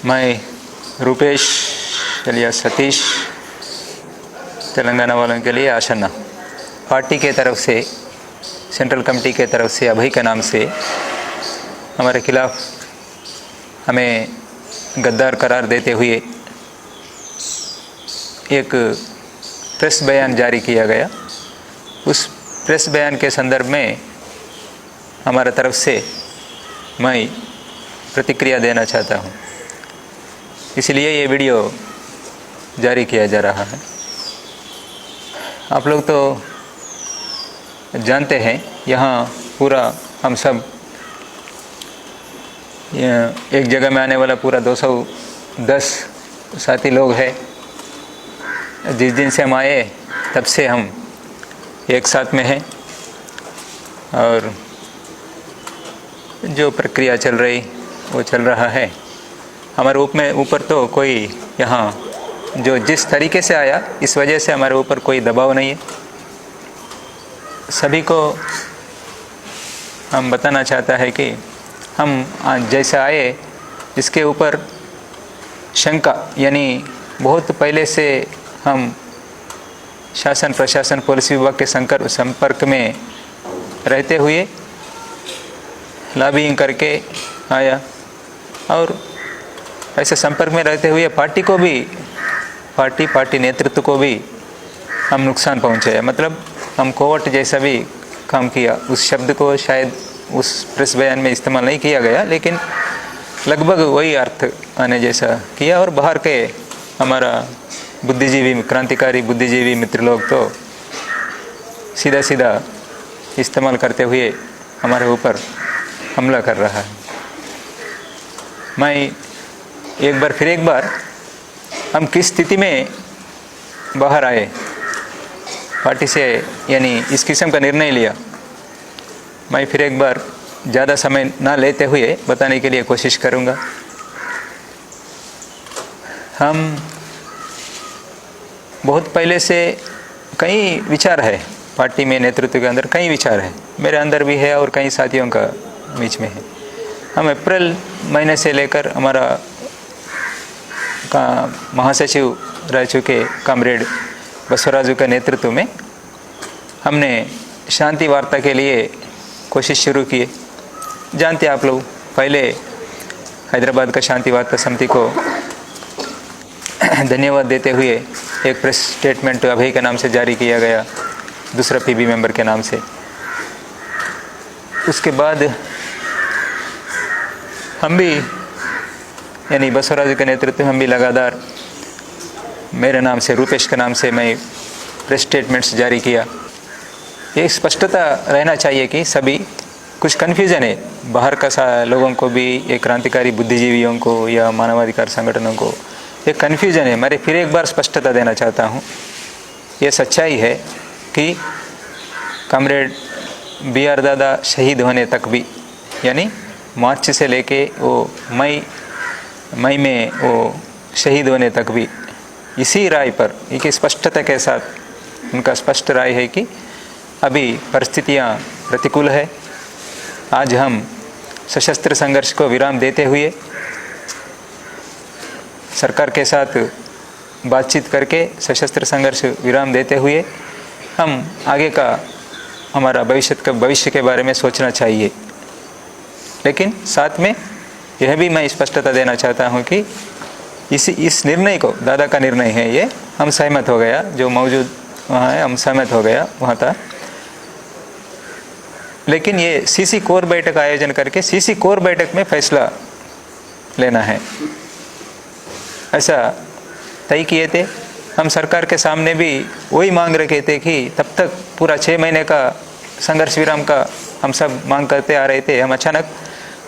मैं रूपेश चलिया सतीश तेलंगाना वालों के लिए आशना पार्टी के तरफ से सेंट्रल कमेटी के तरफ से अभय के नाम से हमारे खिलाफ हमें गद्दार करार देते हुए एक प्रेस बयान जारी किया गया। उस प्रेस बयान के संदर्भ में हमारे तरफ से मैं प्रतिक्रिया देना चाहता हूँ, इसलिए ये वीडियो जारी किया जा रहा है। आप लोग तो जानते हैं, यहाँ पूरा हम सब एक जगह में आने वाला पूरा 210 साथी लोग हैं। जिस दिन से हम आए तब से हम एक साथ में हैं और जो प्रक्रिया चल रही वो चल रहा है। हमारे ऊपर तो कोई यहाँ जो जिस तरीके से आया इस वजह से हमारे ऊपर कोई दबाव नहीं है। सभी को हम बताना चाहता है कि हम जैसे आए इसके ऊपर शंका, यानी बहुत पहले से हम शासन प्रशासन पुलिस विभाग के संपर्क में रहते हुए लॉबिंग करके आया और ऐसे संपर्क में रहते हुए पार्टी नेतृत्व को भी हम नुकसान पहुंचाया। मतलब हम कोवर्ट जैसा भी काम किया। उस शब्द को शायद उस प्रेस बयान में इस्तेमाल नहीं किया गया, लेकिन लगभग वही अर्थ आने जैसा किया। और बाहर के हमारा बुद्धिजीवी क्रांतिकारी बुद्धिजीवी मित्र लोग तो सीधा सीधा इस्तेमाल करते हुए हमारे ऊपर हमला कर रहा है। मैं फिर एक बार हम किस स्थिति में बाहर आए पार्टी से, यानी इस किस्म का निर्णय लिया, मैं फिर एक बार ज़्यादा समय ना लेते हुए बताने के लिए कोशिश करूँगा। हम बहुत पहले से कई विचार है पार्टी में, नेतृत्व के अंदर कई विचार है, मेरे अंदर भी है और कई साथियों का बीच में है। हम अप्रैल महीने से लेकर हमारा महासचिव रह चुके कॉमरेड बसवराजू के नेतृत्व में हमने शांति वार्ता के लिए कोशिश शुरू किए। जानते आप लोग, पहले हैदराबाद का शांति वार्ता समिति को धन्यवाद देते हुए एक प्रेस स्टेटमेंट अभय के नाम से जारी किया गया, दूसरा पीबी मेंबर के नाम से। उसके बाद हम भी, यानी बसवराजू के नेतृत्व में हम भी लगातार मेरे नाम से, रूपेश के नाम से मैं प्रेस स्टेटमेंट्स जारी किया। एक स्पष्टता रहना चाहिए कि सभी कुछ कन्फ्यूज़न है बाहर का लोगों को भी, एक क्रांतिकारी बुद्धिजीवियों को या मानवाधिकार संगठनों को एक कन्फ्यूज़न है। मैं फिर एक बार स्पष्टता देना चाहता हूँ। ये सच्चाई है कि कॉमरेड BR दादा शहीद होने तक भी, यानी मार्च से लेके वो मई में वो शहीद होने तक भी इसी राय पर, एक स्पष्टता के साथ उनका स्पष्ट राय है कि अभी परिस्थितियाँ प्रतिकूल है। आज हम सशस्त्र संघर्ष को विराम देते हुए सरकार के साथ बातचीत करके सशस्त्र संघर्ष विराम देते हुए हम आगे का हमारा भविष्य के बारे में सोचना चाहिए। लेकिन साथ में यह भी मैं स्पष्टता देना चाहता हूँ कि इस निर्णय को, दादा का निर्णय है ये, हम सहमत हो गया, जो मौजूद वहाँ है हम सहमत हो गया वहाँ था। लेकिन ये CC कोर बैठक आयोजन करके CC कोर बैठक में फैसला लेना है, ऐसा तय किए थे। हम सरकार के सामने भी वही मांग रखे थे कि तब तक पूरा 6 महीने का संघर्ष विराम का हम सब मांग करते आ रहे थे। हम अचानक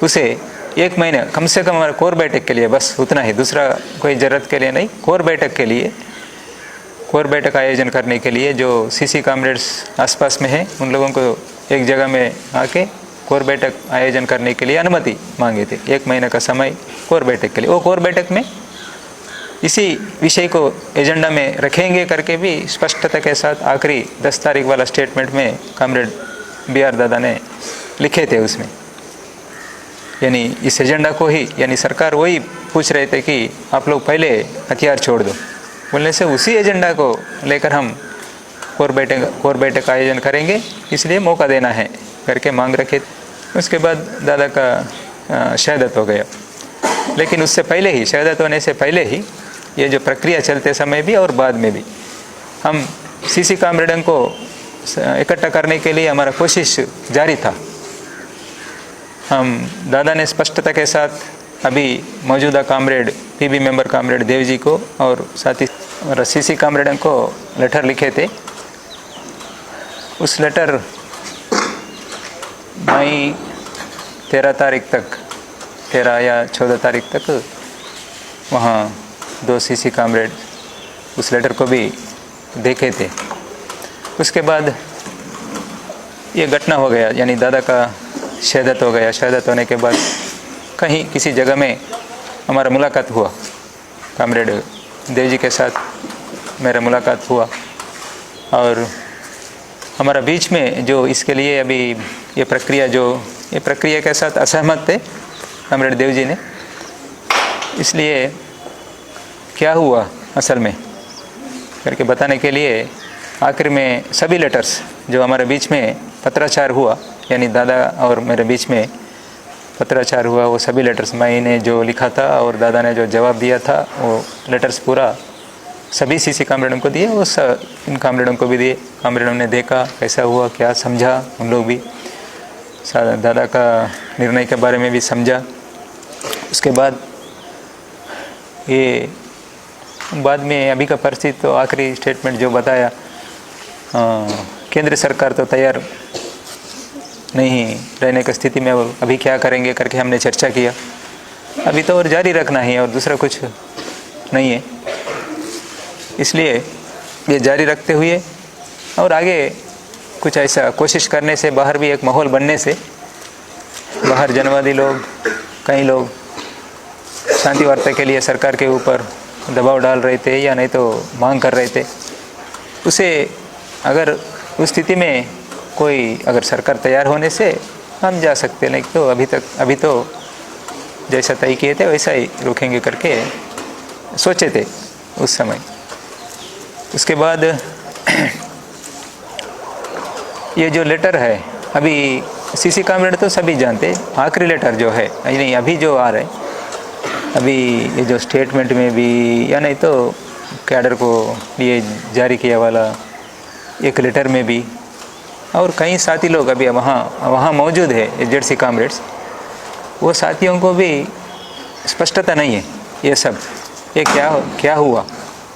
उसे 1 महीने कम से कम हमारे कोर बैठक के लिए, बस उतना ही, दूसरा कोई ज़रूरत के लिए नहीं, कोर बैठक के लिए, कोर बैठक आयोजन करने के लिए जो CC कॉमरेड्स आसपास में हैं उन लोगों को एक जगह में आके कोर बैठक आयोजन करने के लिए अनुमति मांगे थे। 1 महीने का समय कोर बैठक के लिए। वो कोर बैठक में इसी विषय को एजेंडा में रखेंगे करके भी स्पष्टता के साथ आखिरी 10 तारीख वाला स्टेटमेंट में कॉमरेड BR दादा ने लिखे थे उसमें। यानी इस एजेंडा को ही, यानी सरकार वही पूछ रहे थे कि आप लोग पहले हथियार छोड़ दो। बोलने से उसी एजेंडा को लेकर हम कोर बैठक का आयोजन करेंगे, इसलिए मौका देना है करके मांग रखे। उसके बाद दादा का शहादत हो गया। लेकिन उससे पहले ही, शहादत होने से पहले ही, ये जो प्रक्रिया चलते समय भी और बाद में भी हम सीसी कामरेडों को इकट्ठा करने के लिए हमारा कोशिश जारी था। हम दादा ने स्पष्टता के साथ अभी मौजूदा comrade PB member comrade Dev ji को और साथ ही सीसी कामरेडों को लेटर लिखे थे। उस लेटर मई 13 तारीख तक, 13 या 14 तारीख तक वहाँ 2 सीसी कामरेड उस लेटर को भी देखे थे। उसके बाद ये घटना हो गया, यानी दादा का शहादत हो गया। शहादत होने के बाद कहीं किसी जगह में हमारा मुलाकात हुआ, कामरेड देव जी के साथ मेरा मुलाकात हुआ। और हमारा बीच में जो इसके लिए अभी ये प्रक्रिया के साथ असहमत थे कामरेड देव जी ने, इसलिए क्या हुआ असल में करके बताने के लिए आखिर में सभी लेटर्स जो हमारे बीच में पत्राचार हुआ, यानी दादा और मेरे बीच में पत्राचार हुआ, वो सभी लेटर्स मैंने जो लिखा था और दादा ने जो जवाब दिया था, वो लेटर्स पूरा सभी सीसी कामरेडों को दिए, वो इन कामरेडों को भी दिए। कामरेडों ने देखा कैसा हुआ, क्या समझा, उन लोग भी दादा का निर्णय के बारे में भी समझा। उसके बाद ये बाद में अभी का परिस्थिति तो आखिरी स्टेटमेंट जो बताया, केंद्र सरकार तो तैयार नहीं रहने की स्थिति में, अभी क्या करेंगे करके हमने चर्चा किया। अभी तो और जारी रखना है और दूसरा कुछ नहीं है, इसलिए ये जारी रखते हुए और आगे कुछ ऐसा कोशिश करने से, बाहर भी एक माहौल बनने से, बाहर जनवादी लोग, कई लोग शांति वार्ता के लिए सरकार के ऊपर दबाव डाल रहे थे या नहीं तो मांग कर रहे थे। उसे अगर उस स्थिति में कोई अगर सरकार तैयार होने से हम जा सकते, नहीं तो अभी तो जैसा तय किए थे वैसा ही रुकेंगे करके सोचे थे उस समय। उसके बाद ये जो लेटर है, अभी सीसी कामरेड तो सभी जानते, आखिरी लेटर जो है, नहीं अभी जो आ रहा है, अभी ये जो स्टेटमेंट में भी या नहीं तो कैडर को लिए जारी किया वाला एक लेटर में भी, और कई साथी लोग अभी वहाँ मौजूद है एजेडसी कामरेड्स, वो साथियों को भी स्पष्टता नहीं है ये सब, ये क्या हुआ,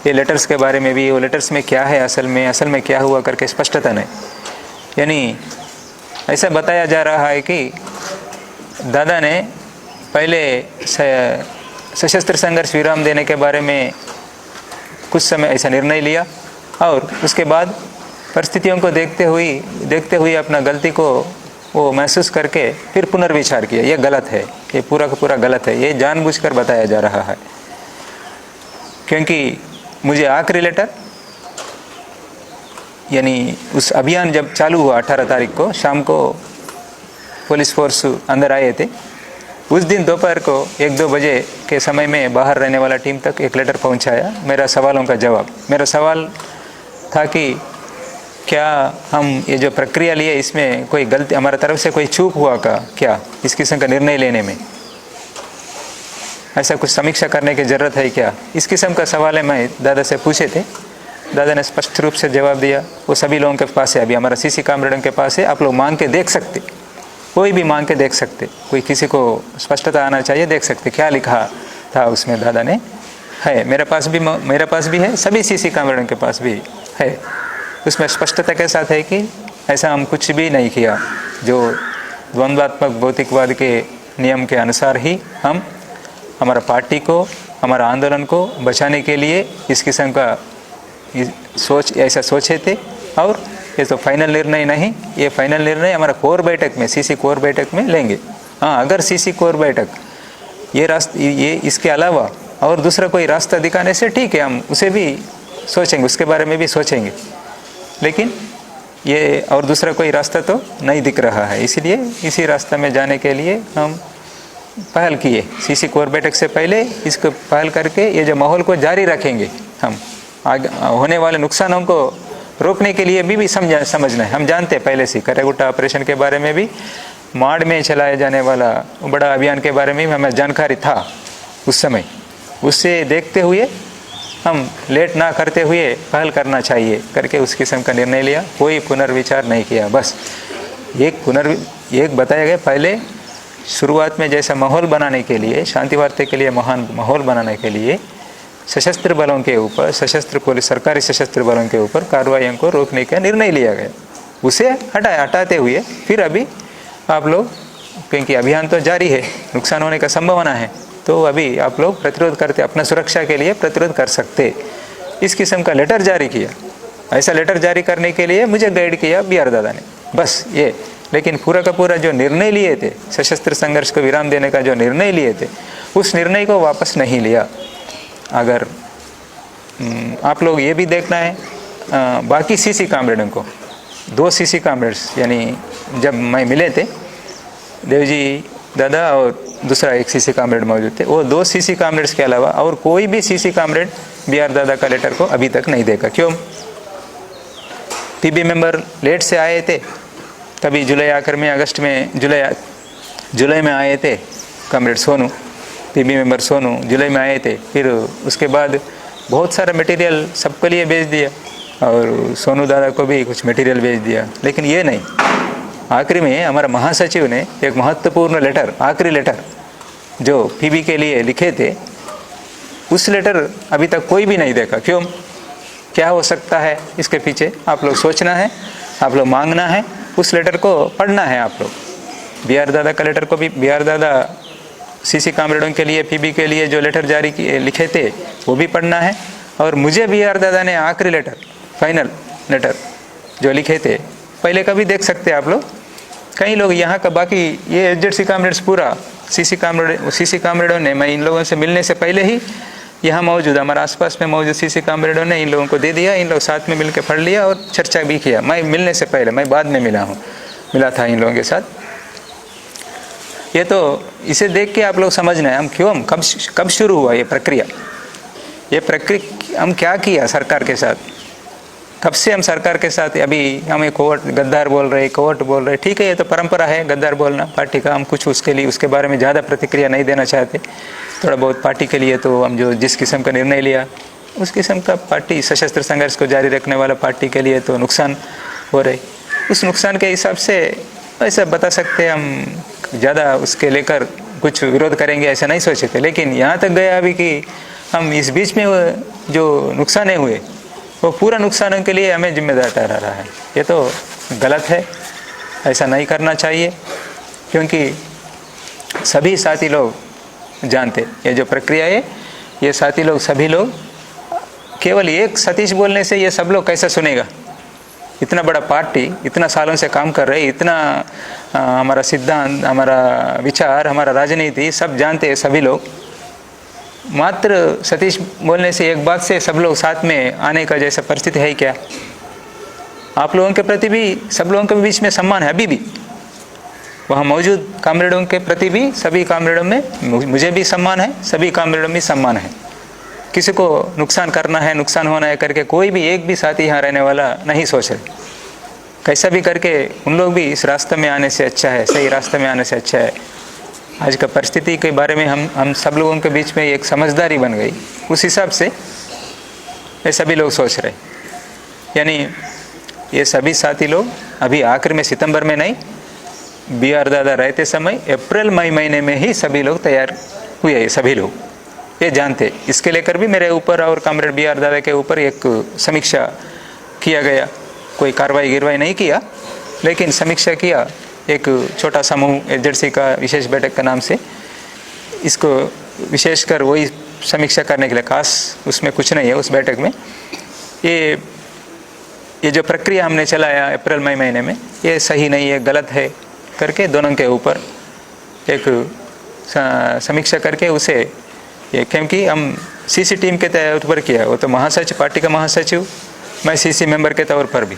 ये लेटर्स के बारे में भी, वो लेटर्स में क्या है असल में क्या हुआ करके स्पष्टता नहीं। यानी ऐसा बताया जा रहा है कि दादा ने पहले सशस्त्र संघर्ष विराम देने के बारे में कुछ समय ऐसा निर्णय लिया और उसके बाद परिस्थितियों को देखते हुए अपना गलती को वो महसूस करके फिर पुनर्विचार किया। ये गलत है, ये पूरा का पूरा गलत है, ये जानबूझकर बताया जा रहा है। क्योंकि मुझे आखिरी लेटर, यानी उस अभियान जब चालू हुआ 18 तारीख को शाम को पुलिस फोर्स अंदर आए थे, उस दिन दोपहर को 1-2 बजे के समय में बाहर रहने वाला टीम तक एक लेटर पहुंचाया, मेरा सवालों का जवाब। मेरा सवाल था कि क्या हम ये जो प्रक्रिया लिए इसमें कोई गलती हमारी तरफ से कोई चूक हुआ क्या इस किस्म का निर्णय लेने में, ऐसा कुछ समीक्षा करने की ज़रूरत है क्या, इस किस्म का सवाल है मैं दादा से पूछे थे। दादा ने स्पष्ट रूप से जवाब दिया, वो सभी लोगों के पास है, अभी हमारा सीसी कामरेडों के पास है, आप लोग मांग के देख सकते, कोई भी मांग के देख सकते, कोई किसी को स्पष्टता आना चाहिए, देख सकते क्या लिखा था उसमें। दादा ने है, मेरे पास भी है, सभी सीसी कामरेडों के पास भी है। उसमें स्पष्टता के साथ है कि ऐसा हम कुछ भी नहीं किया, जो द्वंद्वात्मक भौतिकवाद के नियम के अनुसार ही हम हमारा पार्टी को, हमारा आंदोलन को बचाने के लिए इस किस्म का ऐसा सोचे थे। और ये तो फाइनल निर्णय नहीं, ये फाइनल निर्णय हमारा कोर बैठक में, सीसी कोर बैठक में लेंगे। हाँ, अगर सीसी कोर बैठक ये इसके अलावा और दूसरा कोई रास्ता दिखाने से ठीक है, हम उसे भी सोचेंगे, उसके बारे में भी सोचेंगे, लेकिन ये और दूसरा कोई रास्ता तो नहीं दिख रहा है। इसलिए इसी रास्ते में जाने के लिए हम पहल किए, सीसी कोर बैठक से पहले इसको पहल करके ये जो माहौल को जारी रखेंगे हम, आगे होने वाले नुकसानों को रोकने के लिए भी समझना है। हम जानते हैं पहले से करेगुट्टा ऑपरेशन के बारे में भी, माड़ में चलाए जाने वाला बड़ा अभियान के बारे में भी हमें जानकारी था उस समय। उससे देखते हुए हम लेट ना करते हुए पहल करना चाहिए करके उस किस्म का निर्णय लिया, कोई पुनर्विचार नहीं किया। बस एक बताया गया पहले शुरुआत में जैसा माहौल बनाने के लिए, शांति वार्ता के लिए महान माहौल बनाने के लिए सशस्त्र बलों के ऊपर, सशस्त्र पुलिस सरकारी सशस्त्र बलों के ऊपर कार्रवाइयों को रोकने का निर्णय लिया गया। उसे हटाते हुए फिर अभी आप लोग, क्योंकि अभियान तो जारी है, नुकसान होने का संभावना है, तो अभी आप लोग प्रतिरोध करते, अपना सुरक्षा के लिए प्रतिरोध कर सकते, इस किस्म का लेटर जारी किया। ऐसा लेटर जारी करने के लिए मुझे गाइड किया BR दादा ने, बस ये। लेकिन पूरा का पूरा जो निर्णय लिए थे, सशस्त्र संघर्ष को विराम देने का जो निर्णय लिए थे, उस निर्णय को वापस नहीं लिया। अगर आप लोग ये भी देखना है, बाकी सीसी कामरेडों को, 2 सीसी कामरेड्स, यानी जब मैं मिले थे देवजी दादा और दूसरा एक सीसी कामरेड मौजूद थे, वो 2 सीसी कामरेड्स के अलावा और कोई भी सीसी कामरेड BR दादा का लेटर को अभी तक नहीं देखा। क्यों? PB मेंबर लेट से आए थे, कभी जुलाई आखिर में, अगस्त में, जुलाई में आए थे comrade Sonu, PB member Sonu जुलाई में आए थे। फिर उसके बाद बहुत सारा मटेरियल सबके लिए भेज दिया और सोनू दादा को भी कुछ मटेरियल भेज दिया, लेकिन ये नहीं। आखिरी में हमारा महासचिव ने एक महत्वपूर्ण लेटर, आखिरी लेटर जो PB के लिए लिखे थे, उस लेटर अभी तक कोई भी नहीं देखा। क्यों? क्या हो सकता है इसके पीछे? आप लोग सोचना है, आप लोग मांगना है, उस लेटर को पढ़ना है आप लोग। BR दादा का लेटर को भी, BR दादा सीसी कामरेडों के लिए, PB के लिए जो लेटर जारी किए लिखे थे वो भी पढ़ना है। और मुझे BR दादा ने आखिरी लेटर, फाइनल लेटर जो लिखे थे, पहले का भी देख सकते हैं आप लोग। कई लोग यहाँ का, बाकी ये HZC कामरेड्स पूरा सीसी कामरेडों ने, मैं इन लोगों से मिलने से पहले ही यहाँ मौजूद, हमारे आसपास में मौजूद सीसी कामरेडों ने इन लोगों को दे दिया, इन लोग साथ में मिलकर पढ़ लिया और चर्चा भी किया। मैं मिलने से पहले, मैं बाद में मिला था इन लोगों के साथ। ये तो इसे देख के आप लोग समझना है हम क्यों, कब शुरू हुआ ये प्रक्रिया हम क्या किया सरकार के साथ, कब से हम सरकार के साथ। अभी हमें कोर्ट गद्दार बोल रहे, ठीक है, ये तो परंपरा है गद्दार बोलना पार्टी का। हम कुछ उसके बारे में ज़्यादा प्रतिक्रिया नहीं देना चाहते। थोड़ा बहुत पार्टी के लिए तो हम जो जिस किस्म का निर्णय लिया, उस किस्म का पार्टी, सशस्त्र संघर्ष को जारी रखने वाला पार्टी के लिए तो नुकसान हो रहे, उस नुकसान के हिसाब से ऐसा बता सकते हैं। हम ज़्यादा उसके लेकर कुछ विरोध करेंगे ऐसा नहीं सोचे थे, लेकिन यहाँ तक गया अभी कि हम इस बीच में जो नुकसान हुए, वो पूरा नुकसानों के लिए हमें जिम्मेदार ठहरा रहा है। ये तो गलत है, ऐसा नहीं करना चाहिए, क्योंकि सभी साथी लोग जानते ये जो प्रक्रिया है, ये साथी लोग, सभी लोग, केवल एक सतीश बोलने से ये सब लोग कैसे सुनेगा। इतना बड़ा पार्टी, इतना सालों से काम कर रहे, इतना हमारा सिद्धांत, हमारा विचार, हमारा राजनीति सब जानते हैं सभी लोग। मात्र सतीश बोलने से, एक बात से सब लोग साथ में आने का जैसा परिस्थिति है क्या? आप लोगों के प्रति भी, सब लोगों के बीच में सम्मान है अभी भी, वहाँ मौजूद कामरेडों के प्रति भी, सभी कामरेडों में मुझे भी सम्मान है, सभी कामरेडों में सम्मान है। किसी को नुकसान करना है, नुकसान होना है करके कोई भी एक भी साथी यहाँ रहने वाला नहीं सोच रहे। कैसा भी करके उन लोग भी इस रास्ते में आने से अच्छा है, सही रास्ते में आने से अच्छा है। आज का परिस्थिति के बारे में हम सब लोगों के बीच में एक समझदारी बन गई, उस हिसाब से ये सभी लोग सोच रहे। यानी ये सभी साथी लोग अभी आखिर में, सितंबर में नहीं, BR दादा रहते समय अप्रैल मई महीने में ही सभी लोग तैयार हुए। सभी लोग ये जानते। इसके लेकर भी मेरे ऊपर और कामरेड BR दादा के ऊपर एक समीक्षा किया गया। कोई कार्रवाई नहीं किया, लेकिन समीक्षा किया। एक छोटा समूह HZC का विशेष बैठक के नाम से, इसको विशेषकर वही समीक्षा करने के लिए, खास उसमें कुछ नहीं है उस बैठक में। ये जो प्रक्रिया हमने चलाया अप्रैल मई महीने में, ये सही नहीं है, गलत है करके दोनों के ऊपर एक समीक्षा करके उसे ये, क्योंकि हम CC टीम के तौर पर किया, वो तो महासचिव, पार्टी का महासचिव, मैं CC मेंबर के तौर पर भी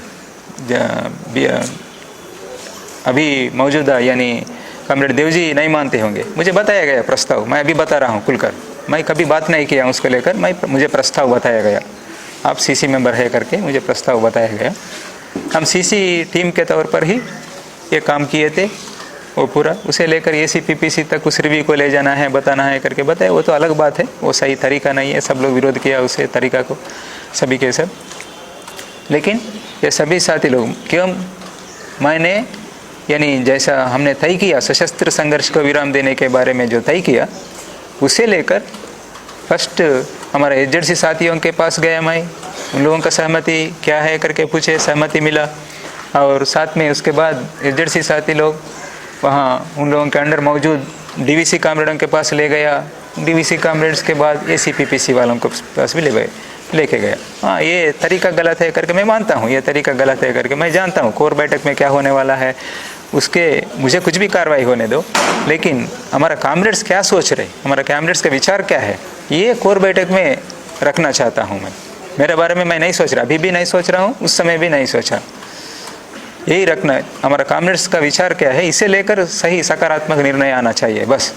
अभी मौजूदा, यानी कॉमरेड देवजी नहीं मानते होंगे। मुझे बताया गया प्रस्ताव, मैं अभी बता रहा हूँ खुलकर, मैं कभी बात नहीं किया उसको लेकर, मुझे प्रस्ताव बताया गया, आप सीसी मेंबर है करके मुझे प्रस्ताव बताया गया। हम सीसी टीम के तौर पर ही ये काम किए थे, वो पूरा उसे लेकर ACPPC तक उस रिव्यू को ले जाना है, बताना है करके बताया, वो तो अलग बात है, वो सही तरीका नहीं है, सब लोग विरोध किया उसे तरीका को, सभी के सब। लेकिन ये सभी साथी लोग क्यों, मैंने यानी जैसा हमने तय किया सशस्त्र संघर्ष को विराम देने के बारे में जो तय किया, उसे लेकर फर्स्ट हमारे HZC साथियों के पास गया, मैं उन लोगों का सहमति क्या है करके पूछे, सहमति मिला। और साथ में उसके बाद HZC साथी लोग वहाँ उन लोगों के अंडर मौजूद DVC कामरेडों के पास ले गया, DVC कामरेड्स के बाद ACPPC वालों को पास भी लेके गया। हाँ, ये तरीका गलत है करके मैं मानता हूँ, ये तरीका गलत है करके मैं जानता हूँ। कोर बैठक में क्या होने वाला है उसके मुझे कुछ भी कार्रवाई होने दो, लेकिन हमारा कामरेड्स क्या सोच रहे, हमारा कामरेड्स का विचार क्या है, ये कोर बैठक में रखना चाहता हूँ मैं। मेरे बारे में मैं नहीं सोच रहा, अभी भी नहीं सोच रहा हूँ, उस समय भी नहीं सोचा। यही रखना है, हमारा कामरेड्स का विचार क्या है, इसे लेकर सही सकारात्मक निर्णय आना चाहिए, बस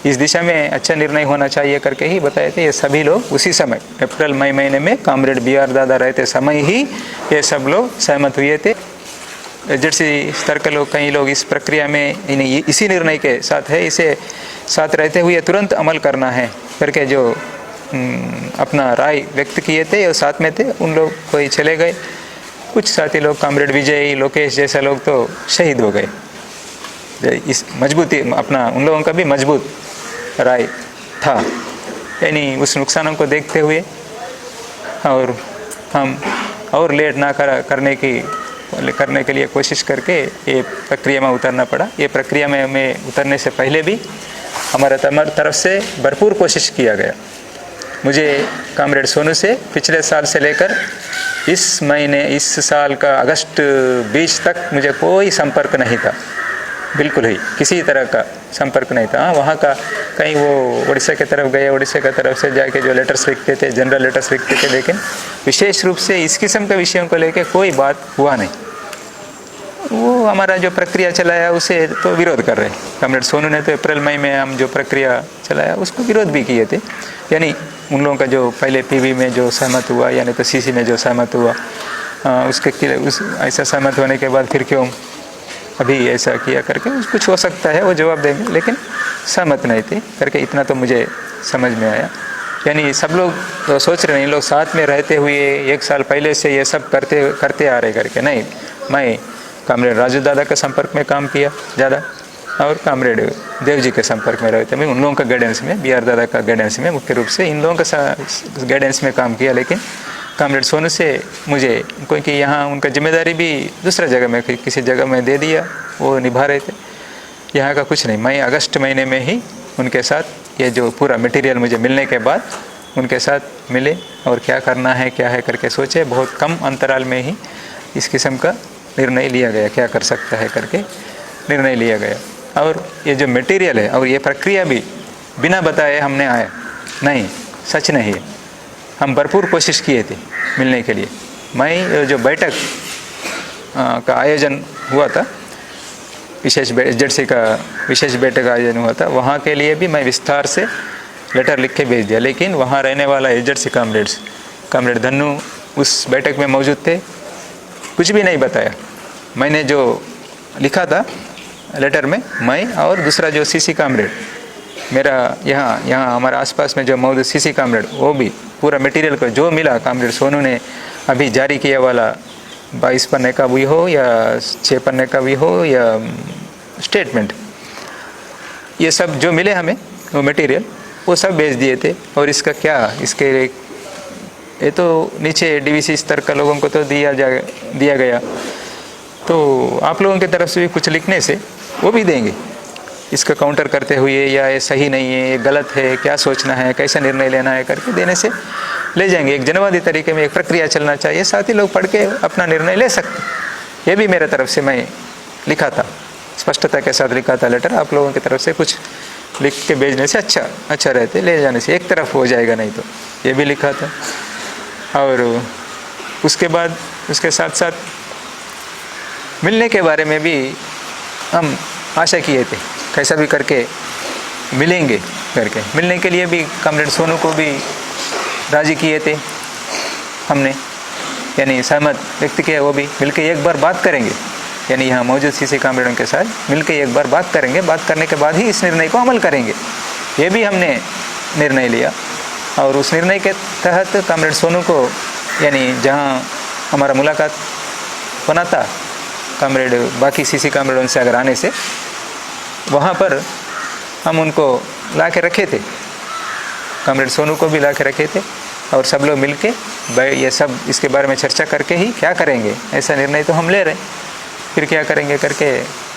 इस दिशा में अच्छा निर्णय होना चाहिए करके ही बताए थे। ये सभी लोग उसी समय अप्रैल मई महीने में कॉमरेड BR दादा रहते समय ही ये सब लोग सहमत हुए थे। HZC स्तर के लोग, कई लोग इस प्रक्रिया में इसी निर्णय के साथ है, इसे साथ रहते हुए तुरंत अमल करना है करके जो अपना राय व्यक्त किए थे और साथ में थे, उन लोग कोई चले गए, कुछ साथी लोग कॉमरेड विजय, लोकेश जैसा लोग तो शहीद हो गए। इस मजबूती अपना उन लोगों का भी मजबूत राय था, यानी उस नुकसानों को देखते हुए और हम और लेट ना करने के लिए कोशिश करके ये प्रक्रिया में उतरना पड़ा। ये प्रक्रिया में हमें उतरने से पहले भी हमारे तरफ से भरपूर कोशिश किया गया। मुझे कॉमरेड सोनू से पिछले साल से लेकर इस साल का अगस्त 20 तक मुझे कोई संपर्क नहीं था, बिल्कुल ही किसी तरह का संपर्क नहीं था। वहाँ का कहीं वो उड़ीसा की तरफ गए, उड़ीसा की तरफ से जाके जो लेटर्स लिखते थे, जनरल लेटर्स लिखते थे, लेकिन विशेष रूप से इस किस्म के विषयों को लेकर कोई बात हुआ नहीं। वो हमारा जो प्रक्रिया चलाया उसे तो विरोध कर रहे। कॉमरेड सोनू ने तो अप्रैल मई में हम जो प्रक्रिया चलाया उसको विरोध भी किए थे, यानी उन लोगों का जो पहले PV में जो सहमत हुआ, यानी तो CC में जो सहमत हुआ, ऐसा सहमत होने के बाद फिर क्यों अभी ऐसा किया करके कुछ हो सकता है वो जवाब देंगे, लेकिन सहमत नहीं थे करके इतना तो मुझे समझ में आया। यानी सब लोग तो सोच रहे हैं लोग साथ में रहते हुए 1 साल पहले से ये सब करते आ रहे करके, नहीं, मैं कॉमरेड राजू दादा के संपर्क में काम किया ज़्यादा और कॉमरेड देव जी के संपर्क में रहते, मैं उन लोगों का गाइडेंस में, BR दादा का गाइडेंस में मुख्य रूप से इन लोगों का गाइडेंस में काम किया। लेकिन कॉमरेड सोनू से मुझे, क्योंकि यहाँ उनका जिम्मेदारी भी दूसरा जगह में किसी जगह में दे दिया, वो निभा रहे थे, यहाँ का कुछ नहीं। मैं अगस्त महीने में ही उनके साथ ये जो पूरा मटेरियल मुझे मिलने के बाद उनके साथ मिले और क्या करना है क्या है करके सोचे। बहुत कम अंतराल में ही इस किस्म का निर्णय लिया गया, क्या कर सकता है करके निर्णय लिया गया। और ये जो मटेरियल है और ये प्रक्रिया भी बिना बताए हमने आया नहीं, सच नहीं है। हम भरपूर कोशिश किए थे मिलने के लिए। मैं जो बैठक का आयोजन हुआ था, HZC का विशेष बैठक आयोजन हुआ था, वहाँ के लिए भी मैं विस्तार से लेटर लिख के भेज दिया। लेकिन वहाँ रहने वाला HZC कामरेड्स, कॉमरेड धन्नू उस बैठक में मौजूद थे, कुछ भी नहीं बताया। मैंने जो लिखा था लेटर में, मैं और दूसरा जो CC कामरेड मेरा यहाँ हमारे आसपास में जो मौजूद CC कामरेड, वो भी पूरा मटेरियल को जो मिला कॉमरेड सोनू ने अभी जारी किया वाला 22 पन्ने का भी हो या 6 पन्ने का भी हो या स्टेटमेंट, ये सब जो मिले हमें वो मटेरियल वो सब भेज दिए थे। और इसका क्या, इसके ये तो नीचे DVC स्तर का लोगों को तो दिया गया, तो आप लोगों की तरफ से भी कुछ लिखने से वो भी देंगे इसका काउंटर करते हुए, या ये सही नहीं है, ये गलत है, क्या सोचना है, कैसा निर्णय लेना है करके देने से ले जाएंगे। एक जनवादी तरीके में एक प्रक्रिया चलना चाहिए, साथ ही लोग पढ़ के अपना निर्णय ले सकते। ये भी मेरे तरफ से मैं लिखा था, स्पष्टता के साथ लिखा था लेटर। आप लोगों की तरफ से कुछ लिख के भेजने से अच्छा रहते, ले जाने से एक तरफ हो जाएगा, नहीं तो ये भी लिखा था। और उसके बाद उसके साथ साथ मिलने के बारे में भी हम आशा किए थे कैसा भी करके मिलेंगे करके। मिलने के लिए भी कॉमरेड सोनू को भी राज़ी किए थे हमने, यानी सहमत व्यक्त किया। वो भी मिलकर एक बार बात करेंगे, यानी यहाँ मौजूद सीसी कॉमरेडों के साथ मिलकर एक बार बात करेंगे। बात करने के बाद ही इस निर्णय को अमल करेंगे, ये भी हमने निर्णय लिया। और उस निर्णय के तहत कॉमरेड सोनू को, यानी जहाँ हमारा मुलाकात बना था कॉमरेड बाकी सीसी कॉमरेडों से अगर आने से, वहाँ पर हम उनको ला के रखे थे, कॉमरेड सोनू को भी ला के रखे थे। और सब लोग मिल के ये सब इसके बारे में चर्चा करके ही क्या करेंगे, ऐसा निर्णय तो हम ले रहे, फिर क्या करेंगे करके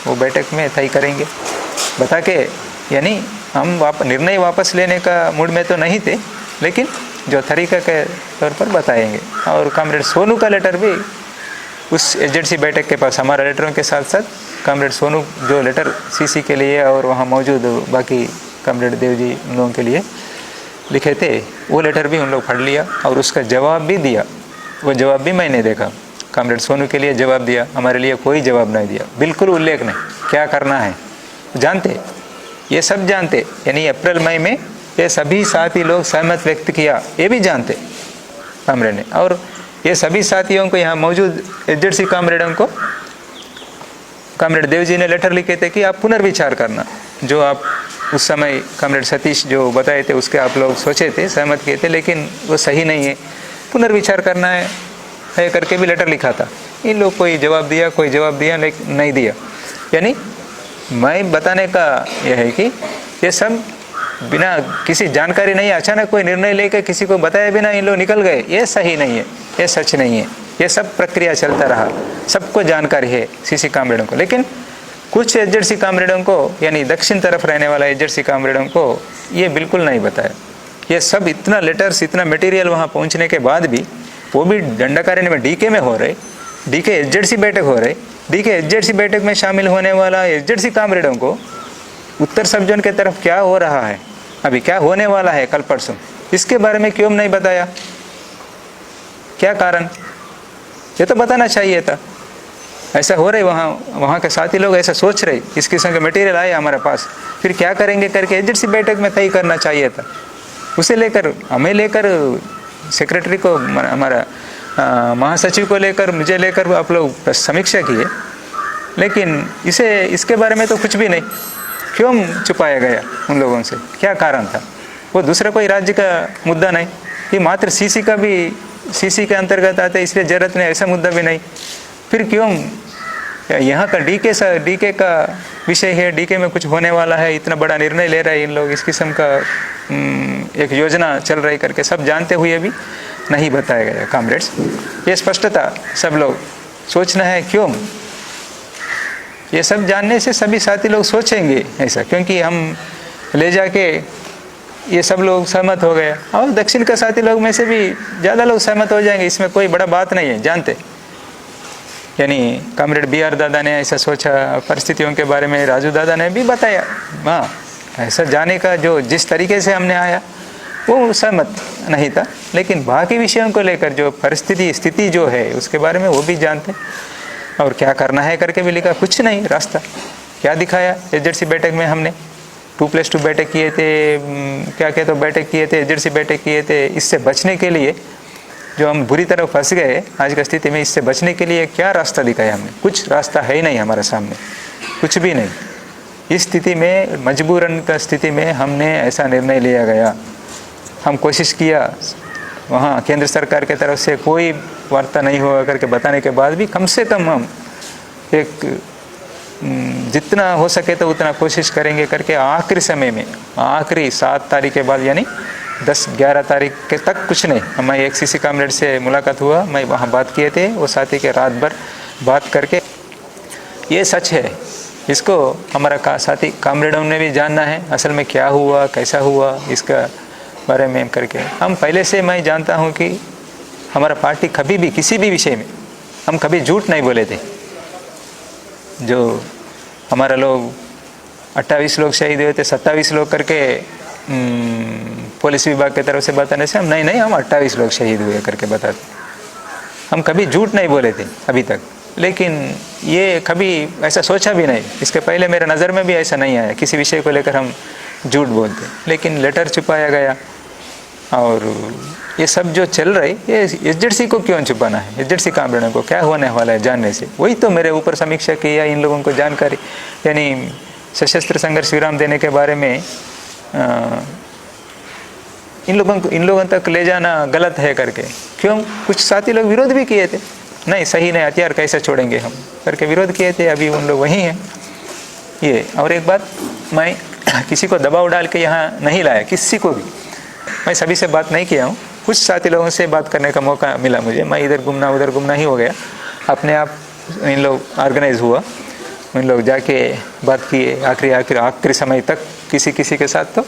वो बैठक में तय करेंगे बता के। यानी हम निर्णय वापस लेने का मूड में तो नहीं थे, लेकिन जो तरीका के तौर पर बताएंगे। और कॉमरेड सोनू का लेटर भी उस एजेंसी बैठक के पास, हमारा लेटरों के साथ साथ कॉमरेड सोनू जो लेटर सीसी के लिए और वहाँ मौजूद बाकी कॉमरेड देव जी उन लोगों के लिए लिखे थे, वो लेटर भी उन लोग पढ़ लिया और उसका जवाब भी दिया। वो जवाब भी मैंने देखा, कॉमरेड सोनू के लिए जवाब दिया, हमारे लिए कोई जवाब नहीं दिया, बिल्कुल उल्लेख नहीं क्या करना है। जानते, ये सब जानते, यानी अप्रैल मई में ये सभी साथी लोग सहमत व्यक्त किया, ये भी जानते कॉमरेड ने। और ये सभी साथियों को, यहाँ मौजूद एजेंसी कॉमरेडों को कॉमरेड देव जी ने लेटर लिखे थे कि आप पुनर्विचार करना, जो आप उस समय कॉमरेड सतीश जो बताए थे उसके आप लोग सोचे थे, सहमत किए थे, लेकिन वो सही नहीं है, पुनर्विचार करना है करके भी लेटर लिखा था। इन लोग कोई जवाब दिया लेकिन नहीं दिया। यानी मैं बताने का यह है कि ये सब बिना किसी जानकारी नहीं, अचानक कोई निर्णय लेकर किसी को बताए बिना इन लोग निकल गए, ये सही नहीं है, ये सच नहीं है। ये सब प्रक्रिया चलता रहा, सबको जानकारी है सीसी कॉमरेडों को, लेकिन कुछ एजेंसी कॉमरेडों को, यानी दक्षिण तरफ रहने वाला एजेंसी कॉमरेडों को ये बिल्कुल नहीं बताया। ये सब इतना लेटर्स, इतना मटेरियल वहाँ पहुँचने के बाद भी, वो भी दंडाकारण्य में डीके में हो रहे, डीके एजेंसी बैठक हो रही, डीके एजेंसी बैठक में शामिल होने वाला एजेंसी कॉमरेडों को उत्तर सब जोन के तरफ क्या हो रहा है, अभी क्या होने वाला है कल परसों, इसके बारे में क्यों नहीं बताया, क्या कारण, ये तो बताना चाहिए था। ऐसा हो रही, वहाँ के साथी लोग ऐसा सोच रहे, इस किस्म के मटेरियल आए हमारे पास, फिर क्या करेंगे करके एजेंसी बैठक में तय करना चाहिए था। उसे लेकर, हमें लेकर, सेक्रेटरी को, हमारा महासचिव को लेकर, मुझे लेकर आप लोग समीक्षा किए, लेकिन इसके बारे में तो कुछ भी नहीं। क्यों छुपाया गया उन लोगों से, क्या कारण था? वो दूसरा कोई राज्य का मुद्दा नहीं, ये मात्र सीसी का भी, सीसी के अंतर्गत आते हैं, इसलिए जरूरत नहीं, ऐसा मुद्दा भी नहीं। फिर क्यों यहाँ का डीके का विषय है, डीके में कुछ होने वाला है, इतना बड़ा निर्णय ले रहे हैं इन लोग, इस किस्म का एक योजना चल रही करके सब जानते हुए भी नहीं बताया गया कॉमरेड्स। ये स्पष्टता सब लोग सोचना है। क्यों? ये सब जानने से सभी साथी लोग सोचेंगे ऐसा, क्योंकि हम ले जाके ये सब लोग सहमत हो गए और दक्षिण के साथी लोग में से भी ज़्यादा लोग सहमत हो जाएंगे, इसमें कोई बड़ा बात नहीं है, जानते। यानी कॉमरेड BR दादा ने ऐसा सोचा, परिस्थितियों के बारे में राजू दादा ने भी बताया। हाँ, ऐसा जाने का जो जिस तरीके से हमने आया वो सहमत नहीं था, लेकिन बाकी विषयों को लेकर जो स्थिति जो है उसके बारे में वो भी जानते और क्या करना है करके भी लिखा। कुछ नहीं, रास्ता क्या दिखाया एजेंसी बैठक में हमने 2+2 बैठक किए थे, क्या तो बैठक किए थे, एजेंसी बैठक किए थे। इससे बचने के लिए जो हम बुरी तरह फंस गए आज की स्थिति में, इससे बचने के लिए क्या रास्ता दिखाया हमने? कुछ रास्ता है ही नहीं हमारे सामने, कुछ भी नहीं। इस स्थिति में, मजबूरन का स्थिति में हमने ऐसा निर्णय लिया गया। हम कोशिश किया, वहाँ केंद्र सरकार के तरफ से कोई वार्ता नहीं हुआ करके बताने के बाद भी कम से कम हम एक जितना हो सके तो उतना कोशिश करेंगे करके आखिरी समय में, आखिरी 7 तारीख के बाद, यानी 10-11 तारीख के तक कुछ नहीं। हमारे एक सीसी कॉमरेड से मुलाकात हुआ, मैं वहाँ बात किए थे, वो साथी के रात भर बात करके, ये सच है, इसको हमारा साथी कॉमरेडों ने भी जानना है असल में क्या हुआ, कैसा हुआ, इसका बारे में करके। हम पहले से मैं जानता हूँ कि हमारा पार्टी कभी भी किसी भी विषय में हम कभी झूठ नहीं बोले थे। जो हमारा लोग 28 लोग शहीद हुए थे, 27 लोग करके पुलिस विभाग की तरफ से बताने से हम नहीं हम 28 लोग शहीद हुए करके बताते। हम कभी झूठ नहीं बोले थे अभी तक। लेकिन ये कभी ऐसा सोचा भी नहीं, इसके पहले मेरे नज़र में भी ऐसा नहीं आया किसी विषय को लेकर हम झूठ बोलते, लेकिन लेटर छुपाया गया। और ये सब जो चल रही ये एसजेडसी को क्यों छुपाना है, एसजेडसी कामरेडों को क्या होने वाला है जानने से, वही तो मेरे ऊपर समीक्षा की या इन लोगों को जानकारी, यानी सशस्त्र संघर्ष विराम देने के बारे में इन लोगों तक ले जाना गलत है करके, क्यों कुछ साथी लोग विरोध भी किए थे, नहीं सही नहीं, हथियार कैसे छोड़ेंगे हम करके विरोध किए थे, अभी उन लोग वही हैं ये। और एक बात, मैं किसी को दबाव डाल के यहाँ नहीं लाया, किसी को भी, मैं सभी से बात नहीं किया हूँ, कुछ साथी लोगों से बात करने का मौका मिला मुझे, मैं इधर घूमना उधर घूमना ही हो गया, अपने आप इन लोग ऑर्गेनाइज हुआ, इन लोग जाके बात किए, आखिरी समय तक किसी के साथ तो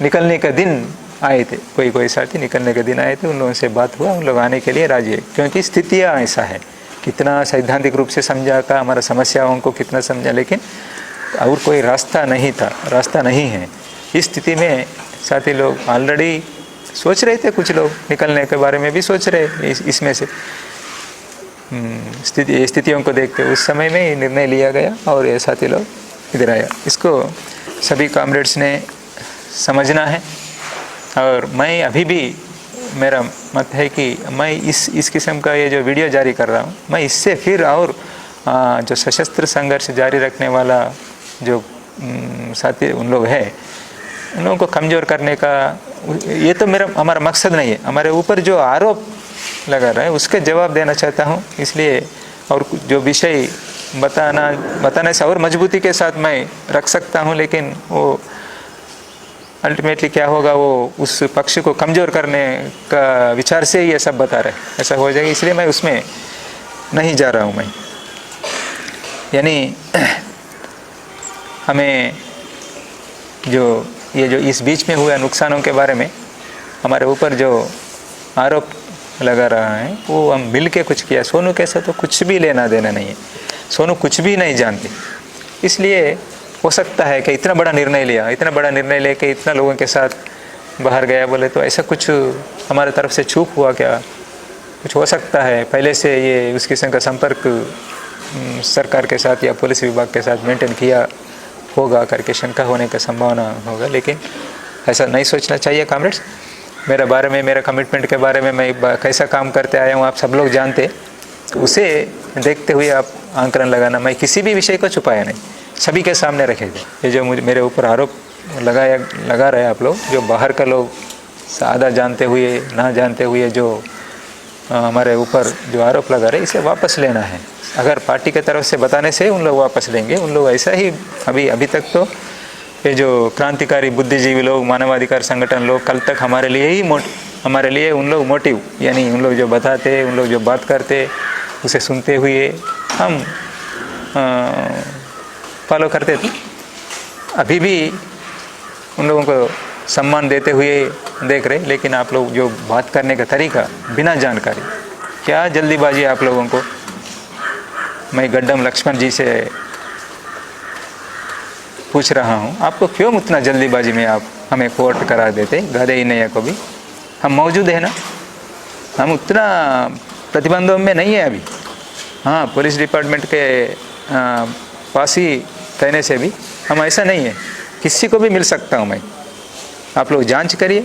निकलने का दिन आए थे, कोई साथी निकलने के दिन आए थे, उन लोगों से बात हुआ, उन लोग आने के लिए राजी है, क्योंकि स्थितियाँ ऐसा है, कितना सैद्धांतिक रूप से समझा का हमारा समस्याओं को कितना समझा, लेकिन और कोई रास्ता नहीं है। इस स्थिति में साथी लोग ऑलरेडी सोच रहे थे, कुछ लोग निकलने के बारे में भी सोच रहे, इसमें से स्थितियों को देखते उस समय में ही निर्णय लिया गया और ये साथी लोग इधर आया। इसको सभी कॉमरेड्स ने समझना है। और मैं अभी भी, मेरा मत है कि मैं इस किस्म का ये जो वीडियो जारी कर रहा हूँ, मैं इससे फिर और जो सशस्त्र संघर्ष जारी रखने वाला जो साथी उन लोग हैं, उन लोगों को कमज़ोर करने का, ये तो हमारा मकसद नहीं है। हमारे ऊपर जो आरोप लगा रहा है उसके जवाब देना चाहता हूँ, इसलिए और जो विषय बताने से और मजबूती के साथ मैं रख सकता हूँ, लेकिन वो अल्टीमेटली क्या होगा, वो उस पक्ष को कमज़ोर करने का विचार से ही ये सब बता रहे, ऐसा हो जाएगा, इसलिए मैं उसमें नहीं जा रहा हूँ। मैं यानी हमें जो इस बीच में हुए नुकसानों के बारे में हमारे ऊपर जो आरोप लगा रहा है वो हम मिल के कुछ किया, सोनू कैसा तो कुछ भी लेना देना नहीं है, सोनू कुछ भी नहीं जानती, इसलिए हो सकता है कि इतना बड़ा निर्णय लेके इतना लोगों के साथ बाहर गया, बोले तो ऐसा कुछ हमारे तरफ से चूक हुआ क्या, कुछ हो सकता है, पहले से ये उस किस्म का संपर्क सरकार के साथ या पुलिस विभाग के साथ मेंटेन किया होगा करके शंका होने का संभावना होगा, लेकिन ऐसा नहीं सोचना चाहिए। कॉमरेड्स, मेरे बारे में, मेरा कमिटमेंट के बारे में मैं कैसा काम करते आया हूँ आप सब लोग जानते, उसे देखते हुए आप आंकलन लगाना। मैं किसी भी विषय को छुपाया नहीं, सभी के सामने रखे थे। ये जो मेरे ऊपर आरोप लगा रहे आप लोग, जो बाहर का लोग आधा जानते हुए ना जानते हुए जो हमारे ऊपर जो आरोप लगा रहे, इसे वापस लेना है। अगर पार्टी के तरफ से बताने से उन लोग वापस लेंगे, उन लोग ऐसा ही अभी तक तो ये जो क्रांतिकारी बुद्धिजीवी लोग, मानवाधिकार संगठन लोग, कल तक हमारे लिए उन लोग मोटिव, यानी उन लोग जो बताते, उन लोग जो बात करते, उसे सुनते हुए हम फॉलो करते थे। अभी भी उन लोगों को सम्मान देते हुए देख रहे, लेकिन आप लोग जो बात करने का तरीका बिना जानकारी, क्या जल्दीबाजी आप लोगों को। मैं गड्डम लक्ष्मण जी से पूछ रहा हूँ, आपको क्यों उतना जल्दीबाजी में आप हमें कोर्ट करा देते, गधे ही नहीं को भी। हम मौजूद है ना, हम उतना प्रतिबंधों में नहीं है अभी। हाँ, पुलिस डिपार्टमेंट के पास ही कहने से भी हम ऐसा नहीं है, किसी को भी मिल सकता हूँ मैं। आप लोग जांच करिए,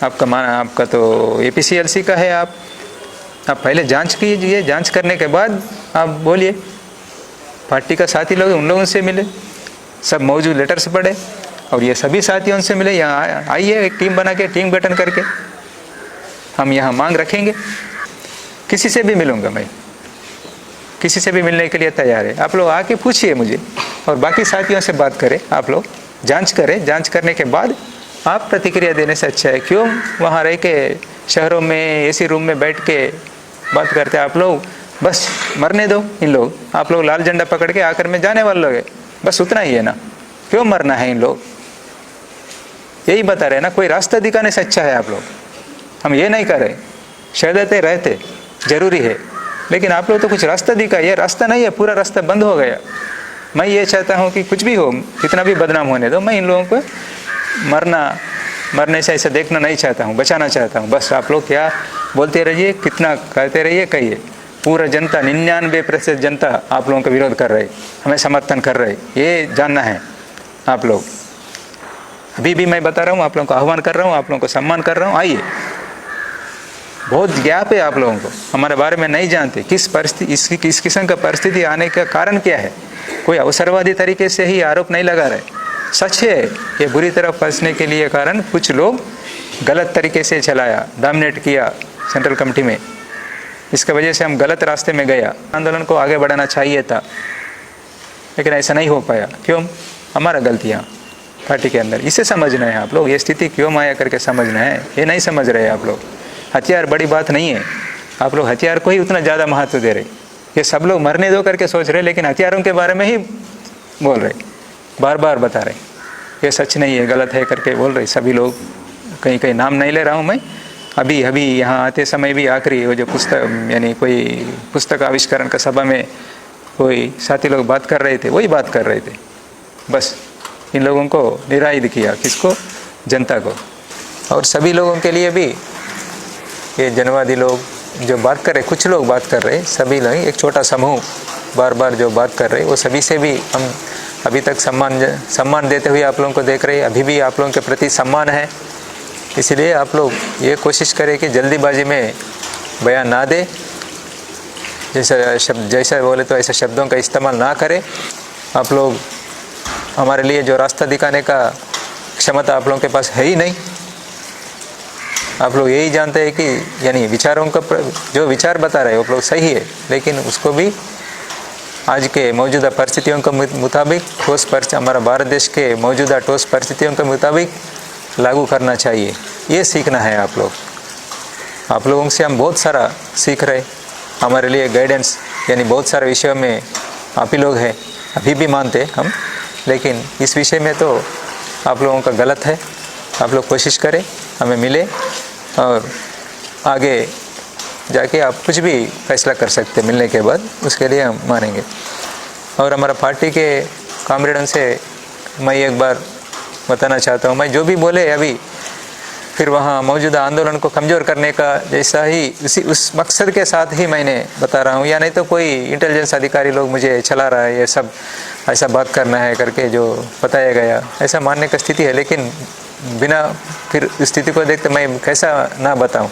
आपका तो APCLC का है, आप पहले जांच कीजिए, जांच करने के बाद आप बोलिए। पार्टी का साथी लोग, उन लोगों से मिले, सब मौजूद लेटर्स पढ़े और ये सभी साथियों से मिले। यहाँ आइए, एक टीम बना के, टीम गठन करके हम यहाँ मांग रखेंगे। किसी से भी मिलूँगा मैं, किसी से भी मिलने के लिए तैयार है। आप लोग आके पूछिए मुझे और बाकी साथियों से बात करें, आप लोग जांच करें। जांच करने के बाद आप प्रतिक्रिया देने से अच्छा है, क्यों वहाँ रह के शहरों में AC रूम में बैठ के बात करते आप लोग। बस मरने दो इन लोग, आप लोग लाल झंडा पकड़ के आकर में जाने वाले लोग हैं, बस उतना ही है ना। क्यों मरना है इन लोग, यही बता रहे ना। कोई रास्ता दिखाने से अच्छा है आप लोग, हम ये नहीं कर रहे। शहदते रहते जरूरी है, लेकिन आप लोग तो कुछ रास्ता दिखा, ये रास्ता नहीं है, पूरा रास्ता बंद हो गया। मैं ये चाहता हूँ कि कुछ भी हो, कितना भी बदनाम होने दो, मैं इन लोगों को मरने से ऐसा देखना नहीं चाहता हूँ, बचाना चाहता हूँ। बस आप लोग क्या बोलते रहिए, कितना कहते रहिए, कहिए, पूरा जनता 99% जनता आप लोगों का विरोध कर रहे, हमें समर्थन कर रहे, ये जानना है आप लोग। अभी भी मैं बता रहा हूँ, आप लोगों को आह्वान कर रहा हूँ, आप लोगों को सम्मान कर रहा हूँ, आइए। बहुत ज्ञाप है आप लोगों को, हमारे बारे में नहीं जानते किस परिस्थिति, किस किस्म का परिस्थिति आने का कारण क्या है। कोई अवसरवादी तरीके से ही आरोप नहीं लगा रहे, सच है ये बुरी तरह फंसने के लिए कारण कुछ लोग गलत तरीके से चलाया, डोमिनेट किया सेंट्रल कमेटी में, इसकी वजह से हम गलत रास्ते में गया। आंदोलन को आगे बढ़ाना चाहिए था लेकिन ऐसा नहीं हो पाया। क्यों? हमारा गलतियाँ पार्टी के अंदर, इसे समझना है आप लोग। ये स्थिति क्यों आया करके समझना है, ये नहीं समझ रहे आप लोग। हथियार बड़ी बात नहीं है, आप लोग हथियार को ही उतना ज़्यादा महत्व दे रहे। ये सब लोग मरने दो करके सोच रहे, लेकिन हथियारों के बारे में ही बोल रहे, बार बार बता रहे ये सच नहीं है, गलत है करके बोल रहे सभी लोग। कहीं कहीं नाम नहीं ले रहा हूँ मैं। अभी यहाँ आते समय भी आखिरी वो जो पुस्तक, यानी कोई पुस्तक आविष्करण का सभा में कोई साथी लोग बात कर रहे थे, वही बात कर रहे थे। बस इन लोगों को निरायुध किया, किसको? जनता को। और सभी लोगों के लिए भी ये जनवादी लोग जो बात कर रहे, कुछ लोग बात कर रहे, सभी लोग, एक छोटा समूह बार बार जो बात कर रहे, वो सभी से भी हम अभी तक सम्मान देते हुए आप लोगों को देख रहे। अभी भी आप लोगों के प्रति सम्मान है, इसलिए आप लोग ये कोशिश करें कि जल्दीबाजी में बयान ना दे, जैसा बोले तो ऐसे शब्दों का इस्तेमाल ना करें। आप लोग हमारे लिए जो रास्ता दिखाने का क्षमता आप लोगों के पास है ही नहीं। आप लोग यही जानते हैं कि यानी विचारों का जो विचार बता रहे हैं वो लोग सही है, लेकिन उसको भी आज के मौजूदा परिस्थितियों के मुताबिक हमारा भारत देश के मौजूदा ठोस परिस्थितियों के मुताबिक लागू करना चाहिए। ये सीखना है आप लोग। आप लोगों से हम बहुत सारा सीख रहे, हमारे लिए गाइडेंस यानी बहुत सारे विषयों में आप ही लोग हैं, अभी भी मानते हम, लेकिन इस विषय में तो आप लोगों का गलत है। आप लोग कोशिश करें, हमें मिले और आगे जाके आप कुछ भी फैसला कर सकते मिलने के बाद, उसके लिए हम मानेंगे। और हमारा पार्टी के कामरेडों से मैं एक बार बताना चाहता हूँ, मैं जो भी बोले अभी फिर वहाँ मौजूदा आंदोलन को कमज़ोर करने का जैसा ही उस मकसद के साथ ही मैंने बता रहा हूँ, या नहीं तो कोई इंटेलिजेंस अधिकारी लोग मुझे चला रहा है, ये सब ऐसा बात करना है करके जो बताया गया, ऐसा मानने का स्थिति है। लेकिन बिना फिर स्थिति को देखते मैं कैसा ना बताऊं,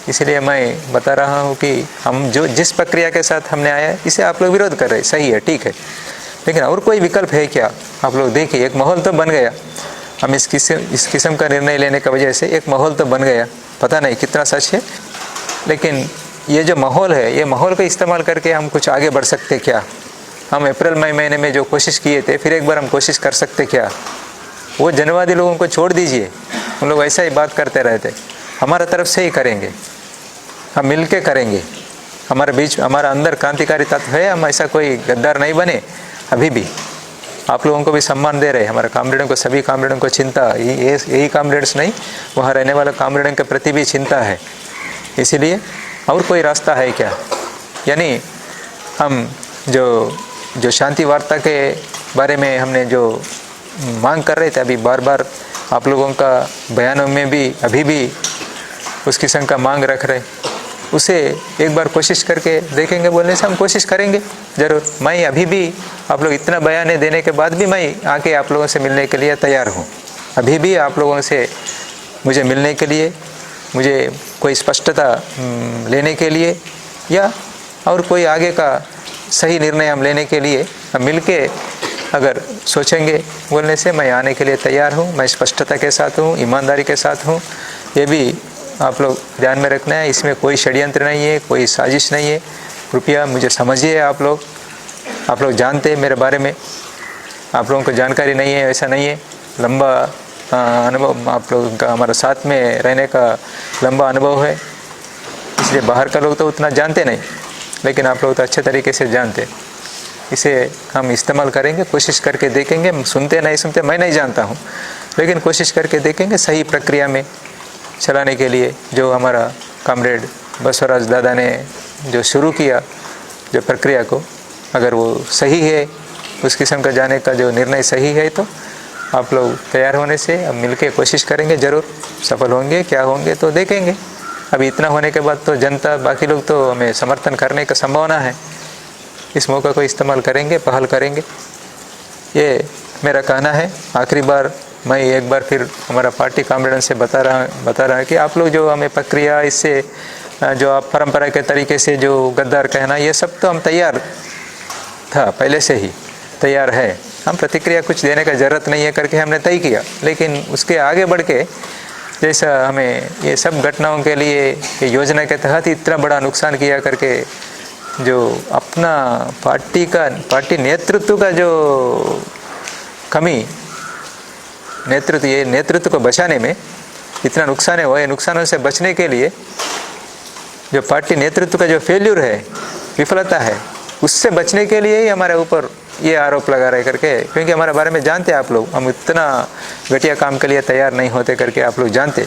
इसलिए मैं बता रहा हूं कि हम जो जिस प्रक्रिया के साथ हमने आया इसे आप लोग विरोध कर रहे, सही है, ठीक है, लेकिन और कोई विकल्प है क्या? आप लोग देखिए, एक माहौल तो बन गया। हम इस किस्म का निर्णय लेने की वजह से एक माहौल तो बन गया, पता नहीं कितना सच है, लेकिन ये जो माहौल है, ये माहौल का इस्तेमाल करके हम कुछ आगे बढ़ सकते क्या? हम अप्रैल मई महीने में जो कोशिश किए थे, फिर एक बार हम कोशिश कर सकते क्या? वो जनवादी लोगों को छोड़ दीजिए, उन लोग ऐसा ही बात करते रहते। हमारा तरफ से ही करेंगे, हम मिल के करेंगे। हमारे बीच, हमारा अंदर क्रांतिकारी तत्व है, हम ऐसा कोई गद्दार नहीं बने। अभी भी आप लोगों को भी सम्मान दे रहे, हमारे कामरेडों को, सभी कामरेडों को चिंता, यही कामरेड्स नहीं, वहाँ रहने वाले कामरेडों के प्रति भी चिंता है। इसीलिए और कोई रास्ता है क्या? यानी हम जो शांति वार्ता के बारे में हमने जो मांग कर रहे थे, अभी बार बार आप लोगों का बयानों में भी अभी भी उस किस्म का मांग रख रहे, उसे एक बार कोशिश करके देखेंगे। बोलने से हम कोशिश करेंगे ज़रूर। मैं अभी भी आप लोग इतना बयान देने के बाद भी मैं आके आप लोगों से मिलने के लिए तैयार हूँ। अभी भी आप लोगों से मुझे मिलने के लिए, मुझे कोई स्पष्टता लेने के लिए, या और कोई आगे का सही निर्णय हम लेने के लिए हम मिल के अगर सोचेंगे, बोलने से मैं आने के लिए तैयार हूँ। मैं स्पष्टता के साथ हूँ, ईमानदारी के साथ हूँ। ये भी आप लोग ध्यान में रखना है, इसमें कोई षड्यंत्र नहीं है, कोई साजिश नहीं है। कृपया मुझे समझिए। आप लोग जानते हैं मेरे बारे में, आप लोगों को जानकारी नहीं है ऐसा नहीं है। लंबा अनुभव आप लोगों का, हमारे साथ में रहने का लंबा अनुभव है, इसलिए बाहर का लोग तो उतना जानते नहीं, लेकिन आप लोग तो अच्छे तरीके से जानते। इसे हम इस्तेमाल करेंगे, कोशिश करके देखेंगे। सुनते नहीं सुनते मैं नहीं जानता हूँ, लेकिन कोशिश करके देखेंगे सही प्रक्रिया में चलाने के लिए। जो हमारा कामरेड बसवराज दादा ने जो शुरू किया जो प्रक्रिया को, अगर वो सही है, उस किस्म का जाने का जो निर्णय सही है, तो आप लोग तैयार होने से अब मिलके कोशिश करेंगे। ज़रूर सफल होंगे, क्या होंगे तो देखेंगे, अभी इतना होने के बाद तो जनता, बाकी लोग तो हमें समर्थन करने का संभावना है। इस मौका को इस्तेमाल करेंगे, पहल करेंगे, ये मेरा कहना है। आखिरी बार मैं एक बार फिर हमारा पार्टी कामरेडन से बता रहा है कि आप लोग जो हमें प्रक्रिया, इससे जो आप परंपरा के तरीके से जो गद्दार कहना, ये सब तो हम तैयार था, पहले से ही तैयार है। हम प्रतिक्रिया कुछ देने का ज़रूरत नहीं है करके हमने तय किया। लेकिन उसके आगे बढ़ के जैसा हमें ये सब घटनाओं के लिए योजना के तहत इतना बड़ा नुकसान किया करके, जो अपना पार्टी नेतृत्व का जो कमी, ये नेतृत्व को बचाने में इतना नुकसान है, वो नुकसानों से बचने के लिए जो पार्टी नेतृत्व का जो फेल्यूर है, विफलता है, उससे बचने के लिए ही हमारे ऊपर ये आरोप लगा रहे करके, क्योंकि हमारे बारे में जानते आप लोग, हम इतना घटिया काम के लिए तैयार नहीं होते करके आप लोग जानते,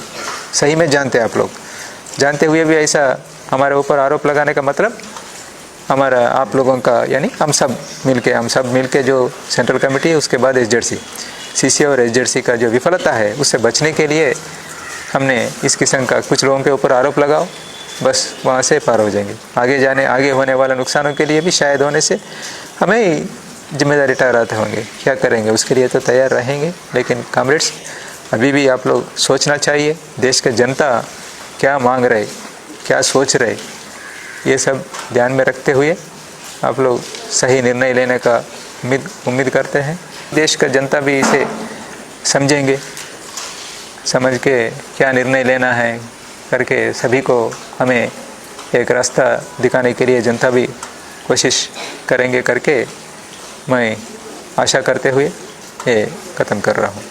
सही में जानते। आप लोग जानते हुए भी ऐसा हमारे ऊपर आरोप लगाने का मतलब हमारा, आप लोगों का, यानी हम सब मिलके जो सेंट्रल कमेटी है, उसके बाद एसजेडसी, सीसी और एसजेडसी का जो विफलता है, उससे बचने के लिए हमने इस किस्म का कुछ लोगों के ऊपर आरोप लगाओ, बस वहाँ से पार हो जाएंगे। आगे होने वाले नुकसानों के लिए भी शायद होने से हमें ही जिम्मेदारी ठहराते होंगे। क्या करेंगे, उसके लिए तो तैयार रहेंगे। लेकिन कॉमरेड्स, अभी भी आप लोग सोचना चाहिए, देश के जनता क्या मांग रहे, क्या सोच रहे, ये सब ध्यान में रखते हुए आप लोग सही निर्णय लेने का उम्मीद करते हैं। देश का जनता भी इसे समझेंगे, समझ के क्या निर्णय लेना है करके सभी को हमें एक रास्ता दिखाने के लिए जनता भी कोशिश करेंगे करके मैं आशा करते हुए ये ख़त्म कर रहा हूँ।